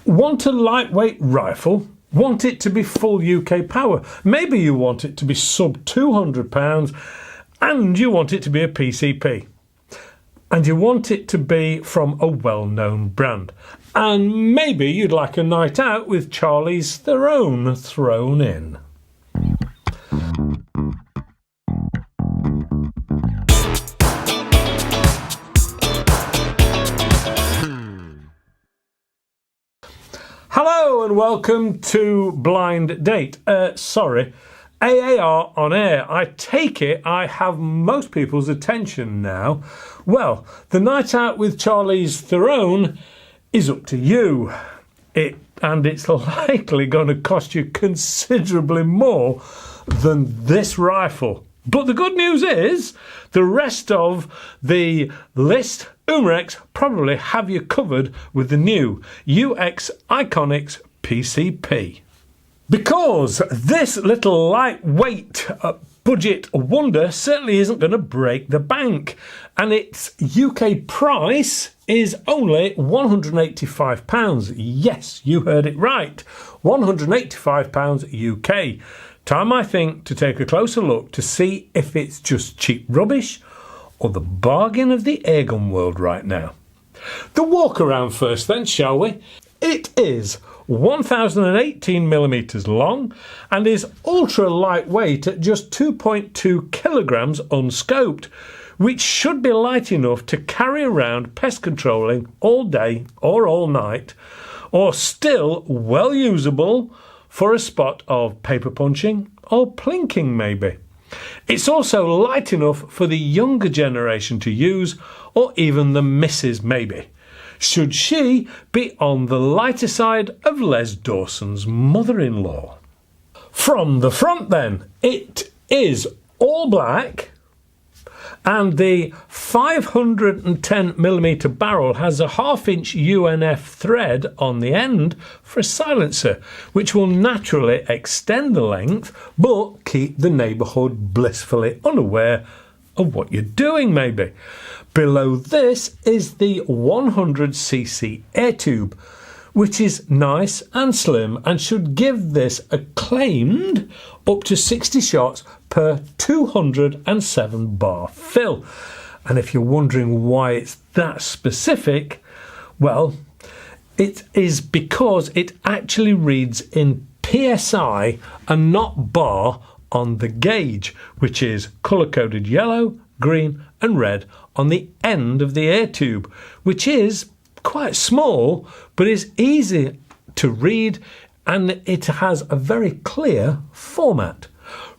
Want a lightweight rifle? Want it to be full UK power? Maybe you want it to be sub £200 and you want it to be a PCP. And you want it to be from a well-known brand. And maybe you'd like a night out with Charlie's Theron thrown in. Hello and welcome to Blind Date. Sorry, AAR on air. I take it I have most people's attention now. Well, the night out with Charlie's Theron is up to you. And it's likely going to cost you considerably more than this rifle. But the good news is, the rest of the list, Umarex probably have you covered with the new UX Iconix PCP. Because this little lightweight budget wonder certainly isn't going to break the bank, and its UK price is only £185. Yes, you heard it right, £185 UK. Time, I think, to take a closer look to see if it's just cheap rubbish or the bargain of the airgun world right now. The walk around first then, shall we? It is 1018mm long and is ultra lightweight at just 2.2 kilograms unscoped, which should be light enough to carry around pest controlling all day or all night, or still well usable for a spot of paper punching or plinking maybe. It's also light enough for the younger generation to use, or even the missus maybe, should she be on the lighter side of Les Dawson's mother-in-law. From the front then, it is all black, and the 510mm barrel has a 1/2-inch UNF thread on the end for a silencer, which will naturally extend the length but keep the neighbourhood blissfully unaware of what you're doing maybe. Below this is the 100cc air tube, which is nice and slim and should give this a claimed up to 60 shots per 207 bar fill. And if you're wondering why it's that specific, well, it is because it actually reads in PSI and not bar on the gauge, which is colour-coded yellow, green and red on the end of the air tube, which is quite small but is easy to read, and it has a very clear format.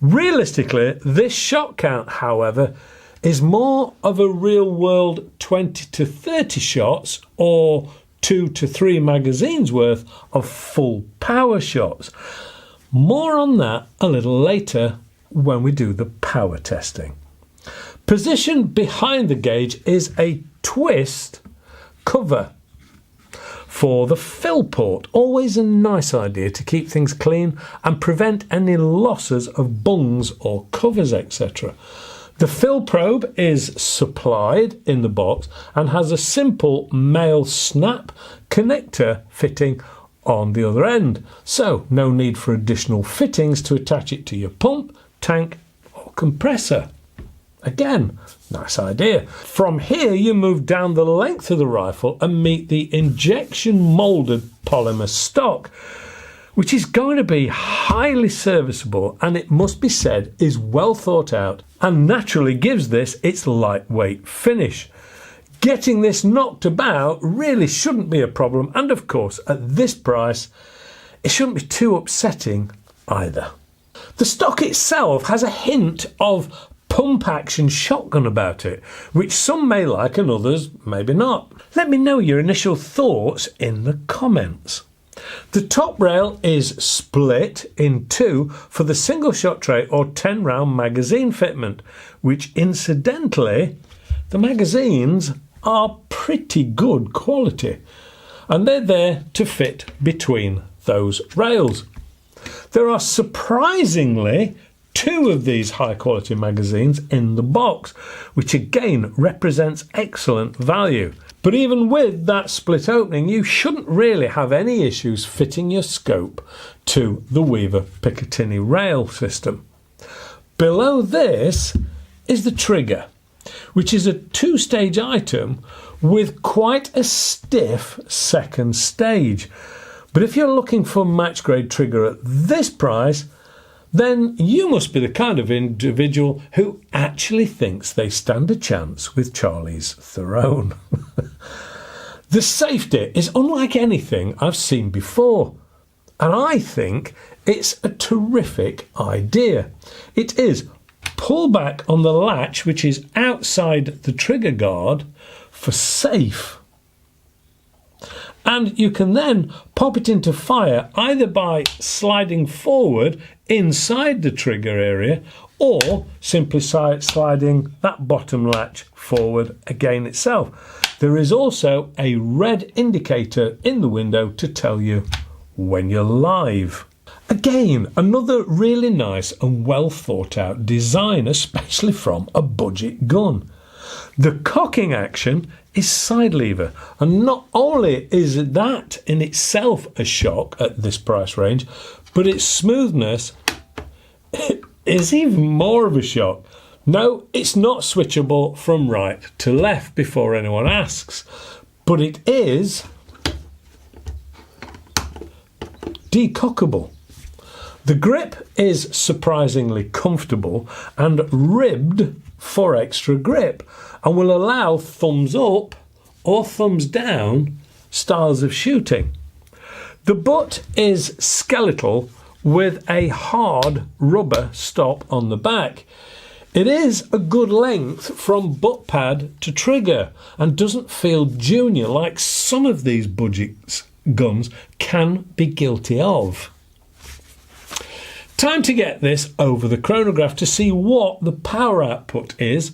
Realistically, this shot count, however, is more of a real-world 20 to 30 shots or 2 to 3 magazines worth of full power shots. More on that a little later when we do the power testing. Positioned behind the gauge is a twist cover for the fill port. Always a nice idea to keep things clean and prevent any losses of bungs or covers, etc. The fill probe is supplied in the box and has a simple male snap connector fitting on the other end, so no need for additional fittings to attach it to your pump, tank or compressor. Again, nice idea. From here you move down the length of the rifle and meet the injection moulded polymer stock, which is going to be highly serviceable, and it must be said is well thought out and naturally gives this its lightweight finish. Getting this knocked about really shouldn't be a problem, and of course at this price it shouldn't be too upsetting either. The stock itself has a hint of pump action shotgun about it, which some may like and others maybe not. Let me know your initial thoughts in the comments. The top rail is split in two for the single shot tray or 10 round magazine fitment, which incidentally, the magazines are pretty good quality and they're there to fit between those rails. There are surprisingly 2 of these high quality magazines in the box, which again represents excellent value. But even with that split opening, you shouldn't really have any issues fitting your scope to the Weaver Picatinny rail system. Below this is the trigger, which is a two-stage item with quite a stiff second stage. But if you're looking for match grade trigger at this price, then you must be the kind of individual who actually thinks they stand a chance with Charlie's Throne. The safety is unlike anything I've seen before, and I think it's a terrific idea. It is pull back on the latch, which is outside the trigger guard, for safe. And you can then pop it into fire either by sliding forward inside the trigger area or simply sliding that bottom latch forward again itself. There is also a red indicator in the window to tell you when you're live. Again, another really nice and well thought out design, especially from a budget gun. The cocking action is side lever, and not only is that in itself a shock at this price range, but its smoothness is even more of a shock. No, it's not switchable from right to left before anyone asks, but it is decockable. The grip is surprisingly comfortable and ribbed for extra grip, and will allow thumbs up or thumbs down styles of shooting. The butt is skeletal with a hard rubber stop on the back. It is a good length from butt pad to trigger and doesn't feel junior like some of these budget guns can be guilty of. Time to get this over the chronograph to see what the power output is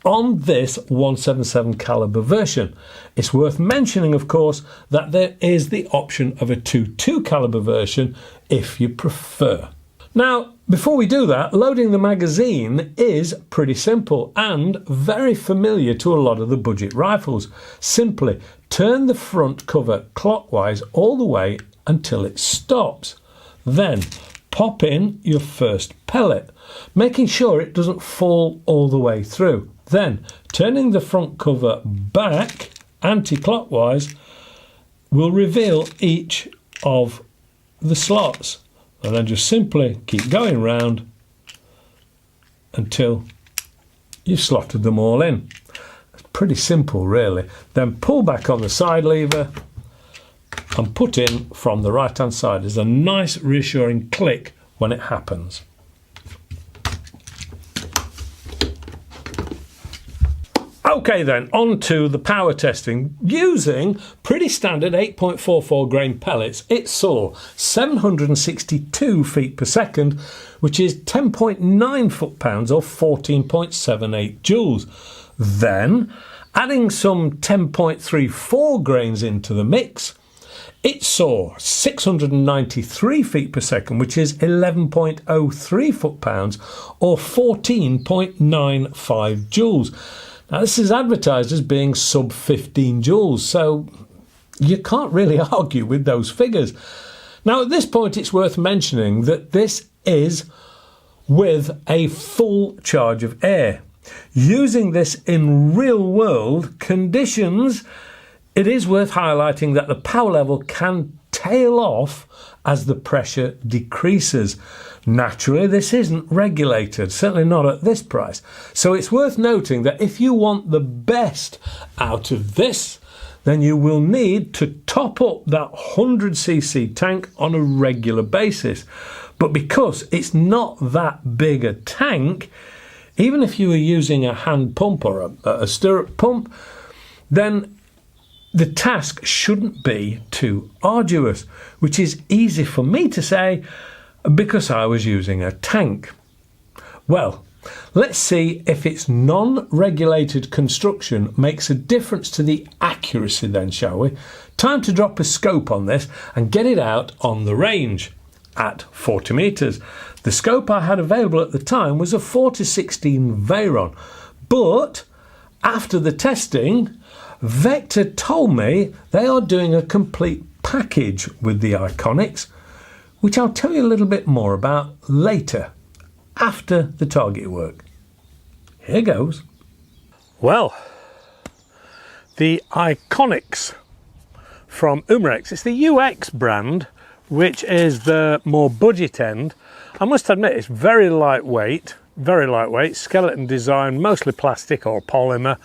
on this 177 caliber version. It's worth mentioning, of course, that there is the option of a 2.2 caliber version if you prefer. Now, before we do that, loading the magazine is pretty simple and very familiar to a lot of the budget rifles. Simply turn the front cover clockwise all the way until it stops. Then pop in your first pellet, making sure it doesn't fall all the way through. Then, turning the front cover back anti-clockwise will reveal each of the slots. And then just simply keep going round until you've slotted them all in. It's pretty simple, really. Then pull back on the side lever and put in from the right hand side. There's a nice reassuring click when it happens. Okay then, on to the power testing. Using pretty standard 8.44 grain pellets, it saw 762 feet per second, which is 10.9 foot-pounds or 14.78 joules. Then, adding some 10.34 grains into the mix, it saw 693 feet per second, which is 11.03 foot-pounds or 14.95 joules. Now, this is advertised as being sub 15 joules, so you can't really argue with those figures. Now, at this point, it's worth mentioning that this is with a full charge of air. Using this in real-world conditions, it is worth highlighting that the power level can tail off as the pressure decreases. Naturally, this isn't regulated, certainly not at this price. So it's worth noting that if you want the best out of this, then you will need to top up that 100cc tank on a regular basis. But because it's not that big a tank, even if you were using a hand pump or a stirrup pump, then the task shouldn't be too arduous, which is easy for me to say because I was using a tank. Well, let's see if its non-regulated construction makes a difference to the accuracy then, shall we? Time to drop a scope on this and get it out on the range at 40 metres. The scope I had available at the time was a 4-16 Veyron, but after the testing, Vector told me they are doing a complete package with the Iconix, which I'll tell you a little bit more about later, after the target work. Here goes. Well, the Iconix from Umarex. It's the UX brand, which is the more budget end. I must admit, it's very lightweight, skeleton design, mostly plastic or polymer.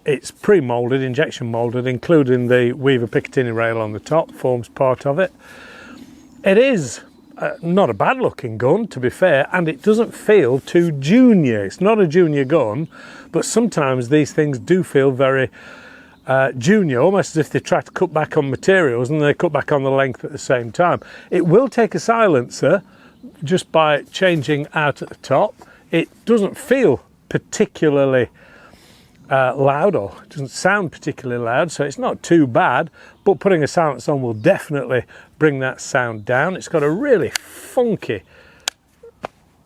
It's pre-molded, injection molded, including the Weaver Picatinny rail on the top, forms part of it. It is not a bad looking gun, to be fair, and it doesn't feel too junior. It's not a junior gun, but sometimes these things do feel very junior, almost as if they try to cut back on materials and they cut back on the length at the same time. It will take a silencer just by changing out at the top. It doesn't feel particularly loud, or it doesn't sound particularly loud, so it's not too bad, but putting a silencer on will definitely bring that sound down. It's got a really funky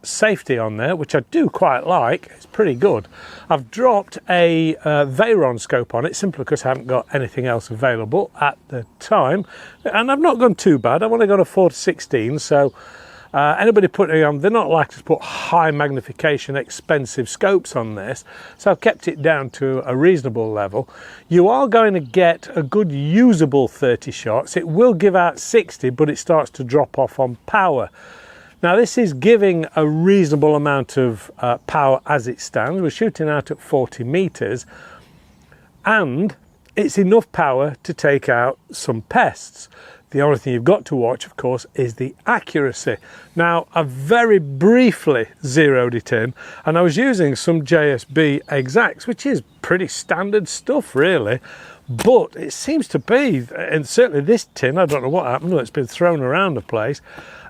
safety on there, which I do quite like. It's pretty good. I've dropped a Veyron scope on it simply because I haven't got anything else available at the time, and I've not gone too bad. I've only got a 4:16, so anybody putting on, they're not likely to put high magnification expensive scopes on this, so I've kept it down to a reasonable level. You are going to get a good usable 30 shots. It will give out 60, but it starts to drop off on power. Now this is giving a reasonable amount of power as it stands. We're shooting out at 40 meters, and it's enough power to take out some pests. The only thing you've got to watch, of course, is the accuracy. Now, I've very briefly zeroed it in, and I was using some JSB exacts, which is pretty standard stuff, really. But it seems to be, and certainly this tin, I don't know what happened, it's been thrown around the place.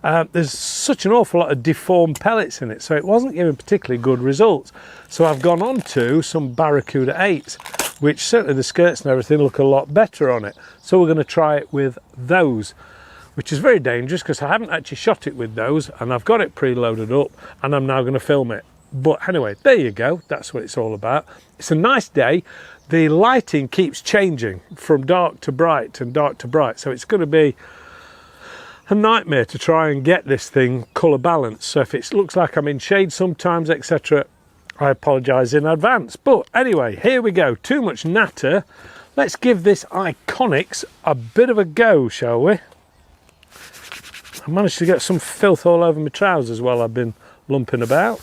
There's such an awful lot of deformed pellets in it, so it wasn't giving particularly good results. So I've gone on to some Barracuda 8s, which certainly the skirts and everything look a lot better on it. So we're going to try it with those, which is very dangerous because I haven't actually shot it with those, and I've got it preloaded up, and I'm now going to film it. But anyway, there you go. That's what it's all about. It's a nice day. The lighting keeps changing from dark to bright and dark to bright, so it's going to be a nightmare to try and get this thing colour balanced. So if it looks like I'm in shade sometimes, etc., I apologise in advance. But anyway, here we go. Too much natter. Let's give this Iconix a bit of a go, shall we? I managed to get some filth all over my trousers while I've been lumping about.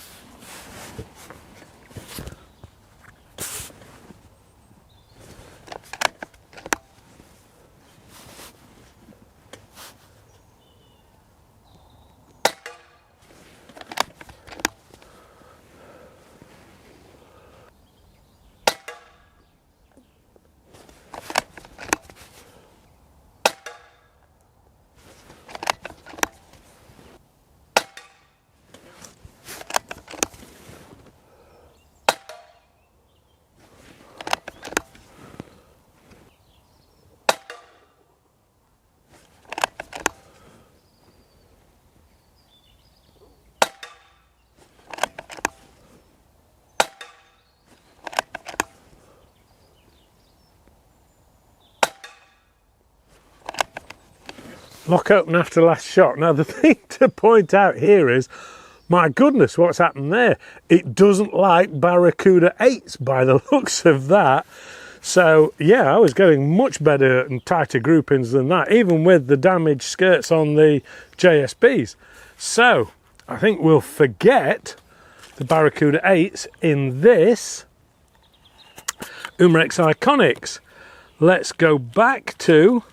Lock open after last shot. Now the thing to point out here is, my goodness, what's happened there? It doesn't like Barracuda 8s by the looks of that. So yeah, I was getting much better and tighter groupings than that, even with the damaged skirts on the JSBs. So I think we'll forget the Barracuda 8s in this Umarex Iconix. Let's go back to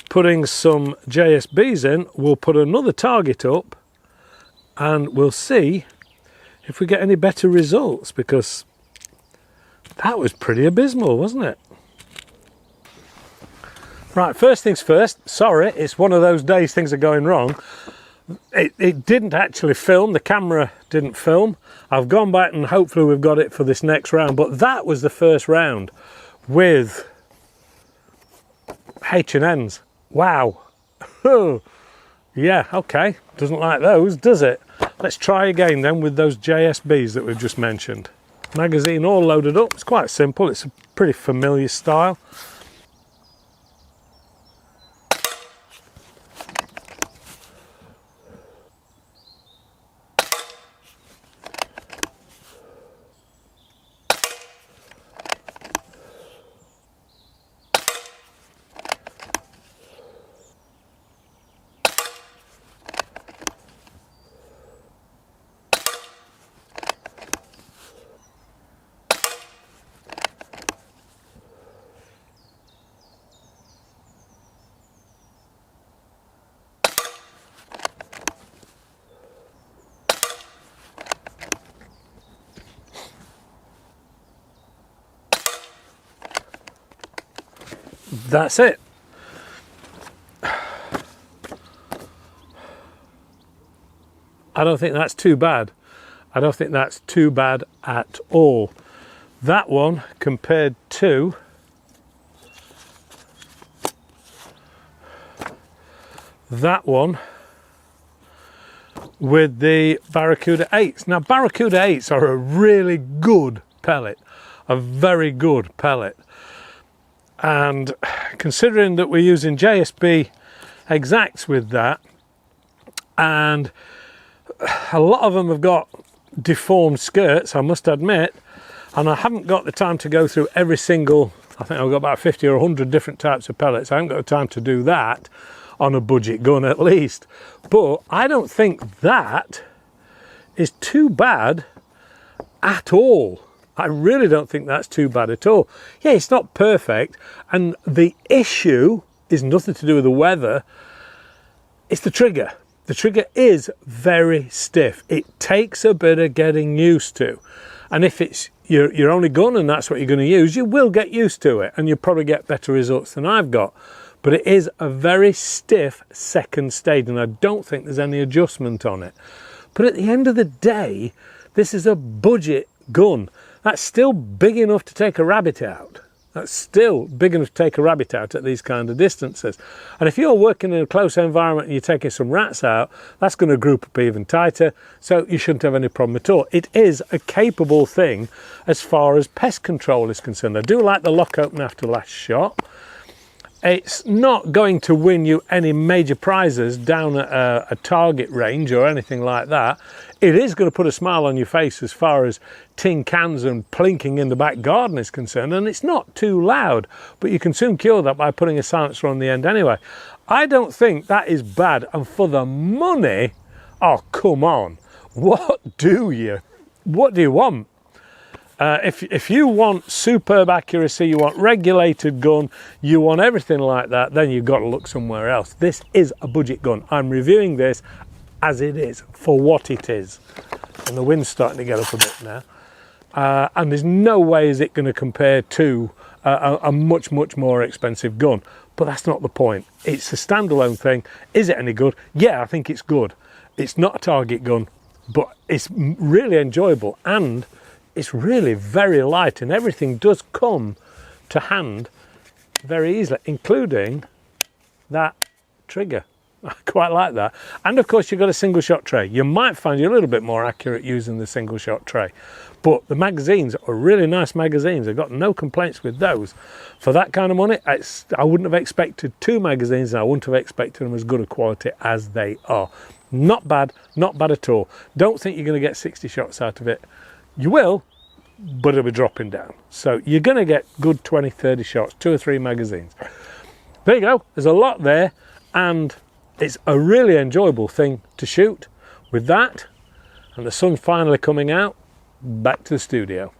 putting some JSBs in. We'll put another target up and we'll see if we get any better results, because that was pretty abysmal, wasn't it? Right, first things first, sorry, it's one of those days things are going wrong. It didn't actually film, the camera didn't film. I've gone back and hopefully we've got it for this next round, but that was the first round with H&Ns. Wow. Yeah, okay. Doesn't like those, does it? Let's try again then with those JSBs that we've just mentioned. magazine all loaded up. It's quite simple, it's a pretty familiar style. That's it. I don't think that's too bad. I don't think that's too bad at all. That one compared to that one with the Barracuda 8s. Now Barracuda 8s are a really good pellet, a very good pellet. And considering that we're using JSB exacts with that, and a lot of them have got deformed skirts, I must admit, and I haven't got the time to go through every single, I think I've got about 50 or 100 different types of pellets. I haven't got the time to do that on a budget gun at least. But I don't think that is too bad at all. I really don't think that's too bad at all. Yeah, it's not perfect, and the issue is nothing to do with the weather, it's the trigger. The trigger is very stiff. It takes a bit of getting used to. And if it's your only gun and that's what you're going to use, you will get used to it and you'll probably get better results than I've got. But it is a very stiff second stage, and I don't think there's any adjustment on it. But at the end of the day, this is a budget gun. That's still big enough to take a rabbit out. That's still big enough to take a rabbit out at these kind of distances. And if you're working in a close environment and you're taking some rats out, that's going to group up even tighter, so you shouldn't have any problem at all. It is a capable thing as far as pest control is concerned. I do like the lock open after last shot. It's not going to win you any major prizes down at a target range or anything like that. It is going to put a smile on your face as far as tin cans and plinking in the back garden is concerned, and it's not too loud, but you can soon cure that by putting a silencer on the end anyway. I don't think that is bad, and for the money, oh come on, what do you want? If you want superb accuracy, you want regulated gun, you want everything like that, then you've got to look somewhere else. This is a budget gun. I'm reviewing this as it is, for what it is. And the wind's starting to get up a bit now. And there's no way is it going to compare to a much, much more expensive gun. But that's not the point. It's a standalone thing. Is it any good? Yeah, I think it's good. It's not a target gun, but it's really enjoyable, and it's really very light, and everything does come to hand very easily, including that trigger. I quite like that. And of course you've got a single shot tray. You might find you're a little bit more accurate using the single shot tray, but the magazines are really nice magazines. I've got no complaints with those. For that kind of money, I wouldn't have expected 2 magazines, and I wouldn't have expected them as good a quality as they are. Not bad at all. Don't think you're going to get 60 shots out of it. You will, but it'll be dropping down. So you're going to get good 20, 30 shots, 2 or 3 magazines. There you go. There's a lot there, and it's a really enjoyable thing to shoot. With that, and the sun's finally coming out, back to the studio.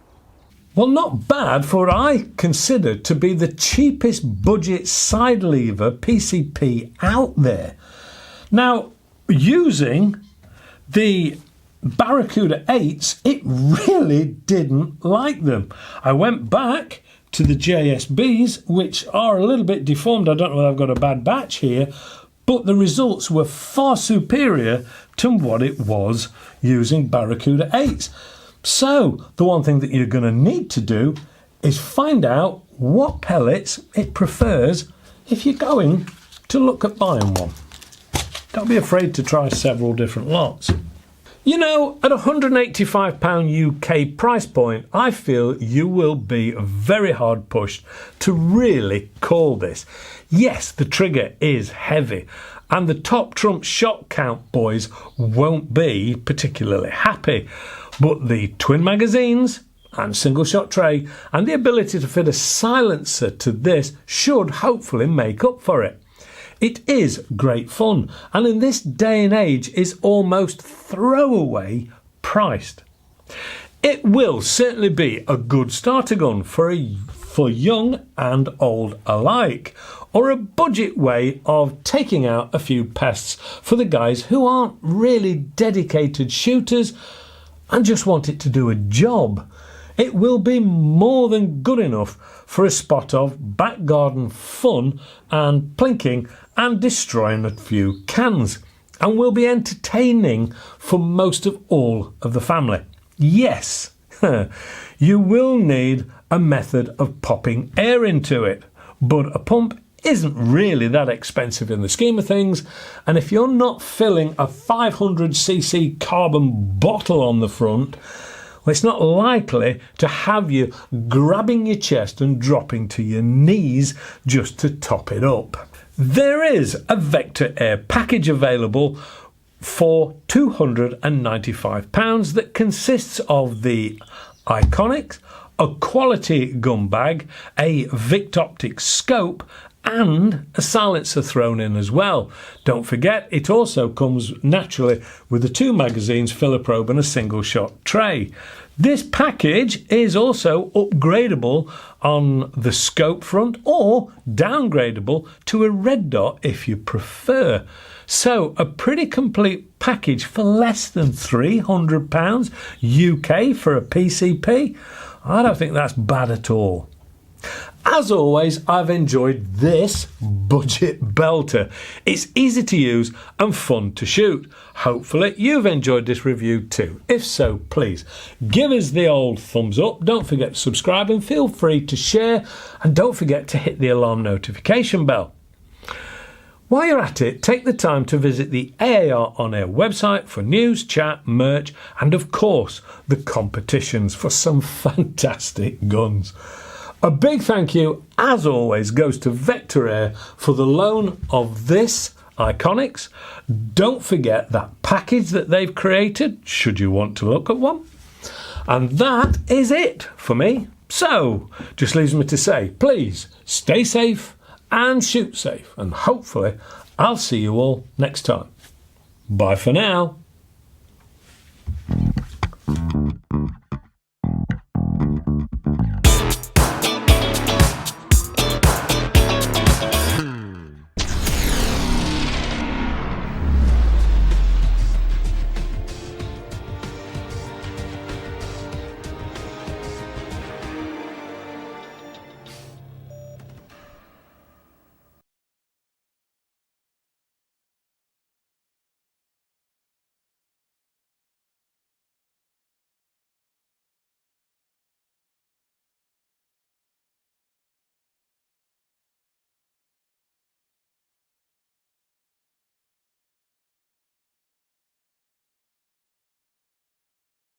Well, not bad for what I consider to be the cheapest budget side lever PCP out there. Now, using the Barracuda 8s, it really didn't like them. I went back to the JSBs, which are a little bit deformed. I don't know whether I've got a bad batch here, but the results were far superior to what it was using Barracuda 8s. So the one thing that you're going to need to do is find out what pellets it prefers if you're going to look at buying one. Don't be afraid to try several different lots. You know, at £185 UK price point, I feel you will be very hard pushed to really call this. Yes, the trigger is heavy, and the top trump shot count boys won't be particularly happy, but the twin magazines and single shot tray and the ability to fit a silencer to this should hopefully make up for it. It is great fun, and in this day and age is almost throwaway priced. It will certainly be a good starter gun for young and old alike, or a budget way of taking out a few pests for the guys who aren't really dedicated shooters and just want it to do a job. It will be more than good enough for a spot of back garden fun and plinking and destroying a few cans, and will be entertaining for most of all of the family. Yes, you will need a method of popping air into it, but a pump isn't really that expensive in the scheme of things, and if you're not filling a 500cc carbon bottle on the front, well, it's not likely to have you grabbing your chest and dropping to your knees just to top it up. There is a Vector Air package available for £295 that consists of the Iconix, a quality gun bag, a Victoptic scope, and a silencer thrown in as well. Don't forget, it also comes naturally with the 2 magazines, filler probe, and a single shot tray. This package is also upgradable on the scope front, or downgradable to a red dot if you prefer. So a pretty complete package for less than £300 UK for a PCP. I don't think that's bad at all. As always, I've enjoyed this budget belter. It's easy to use and fun to shoot. Hopefully you've enjoyed this review too. If so, please give us the old thumbs up. Don't forget to subscribe and feel free to share. And don't forget to hit the alarm notification bell. While you're at it, take the time to visit the AAR On Air website for news, chat, merch, and of course the competitions for some fantastic guns. A big thank you, as always, goes to Vector Air for the loan of this Iconix. Don't forget that package that they've created, should you want to look at one. And that is it for me. So, just leaves me to say, please stay safe and shoot safe. And hopefully, I'll see you all next time. Bye for now.